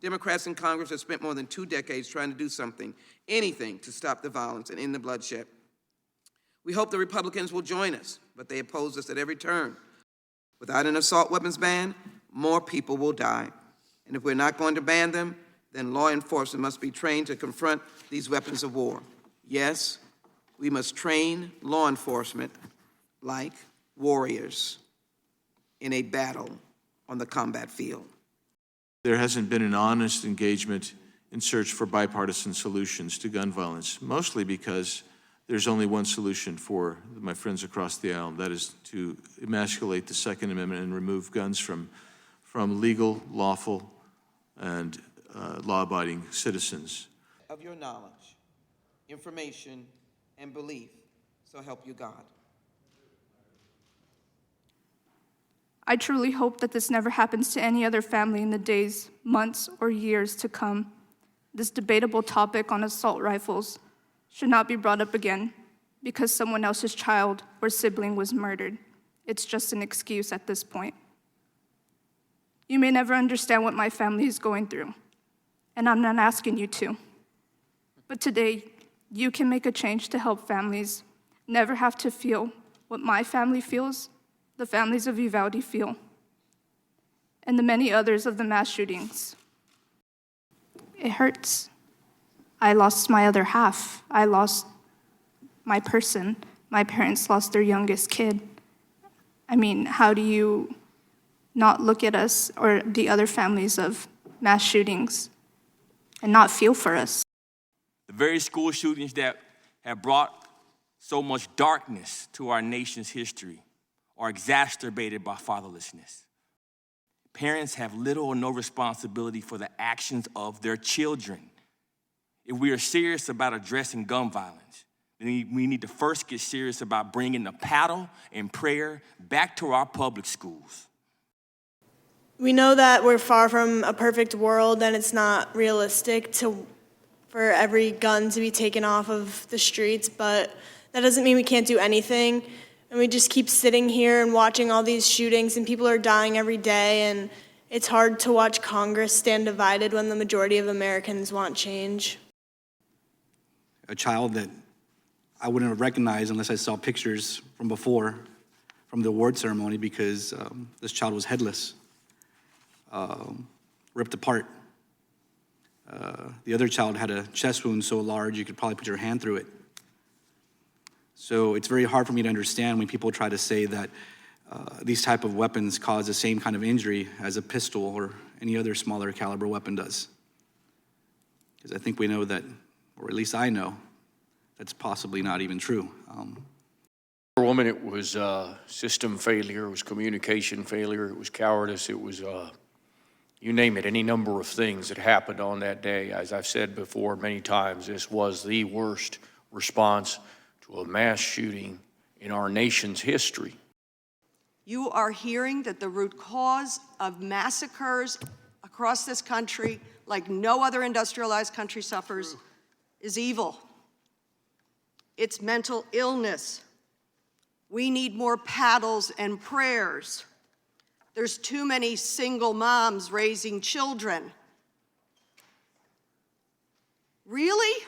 Democrats in Congress have spent more than 2 decades trying to do something, anything, to stop the violence and end the bloodshed. We hope the Republicans will join us, but they oppose us at every turn. Without an assault weapons ban, more people will die. And if we're not going to ban them, then law enforcement must be trained to confront these weapons of war. Yes, we must train law enforcement like warriors in a battle on the combat field. There hasn't been an honest engagement in search for bipartisan solutions to gun violence, mostly because there's only one solution for my friends across the aisle, that is to emasculate the Second Amendment and remove guns from legal, lawful, and law-abiding citizens. Of your knowledge, information, and belief, so help you God. I truly hope that this never happens to any other family in the days, months, or years to come. This debatable topic on assault rifles should not be brought up again because someone else's child or sibling was murdered. It's just an excuse at this point. You may never understand what my family is going through, and I'm not asking you to. But today, you can make a change to help families never have to feel what my family feels, the families of Uvalde feel, and the many others of the mass shootings. It hurts. I lost my other half. I lost my person. My parents lost their youngest kid. I mean, how do you not look at us or the other families of mass shootings and not feel for us? The very school shootings that have brought so much darkness to our nation's history are exacerbated by fatherlessness. Parents have little or no responsibility for the actions of their children. If we are serious about addressing gun violence, then we need to first get serious about bringing the paddle and prayer back to our public schools. We know that we're far from a perfect world and it's not realistic for every gun to be taken off of the streets, but that doesn't mean we can't do anything. And we just keep sitting here and watching all these shootings, and people are dying every day, and it's hard to watch Congress stand divided when the majority of Americans want change. A child that I wouldn't have recognized unless I saw pictures from before, from the award ceremony, because this child was headless, ripped apart. The other child had a chest wound so large you could probably put your hand through it. So it's very hard for me to understand when people try to say that these type of weapons cause the same kind of injury as a pistol or any other smaller caliber weapon does. Because I think we know that, or at least I know, that's possibly not even true. Chairwoman, it was system failure, it was communication failure, it was cowardice, it was, you name it, any number of things that happened on that day. As I've said before many times, this was the worst response to a mass shooting in our nation's history. You are hearing that the root cause of massacres across this country, like no other industrialized country suffers, is evil. It's mental illness. We need more paddles and prayers. There's too many single moms raising children. Really?